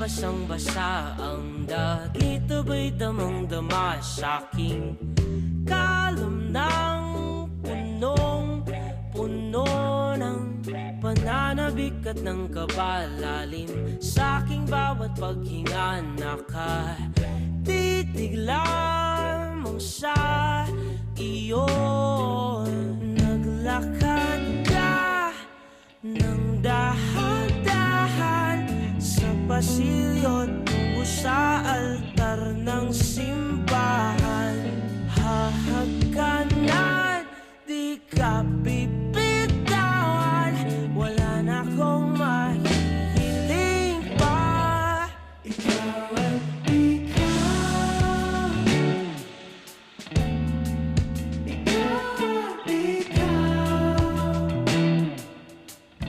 basang-basa ang dagit, abay damang-dama sa'king kalom ng punong-puno ng pananabik at ng kabalalim. Sa'king bawat paghinga nakatitig lamang sa iyo. Naglakad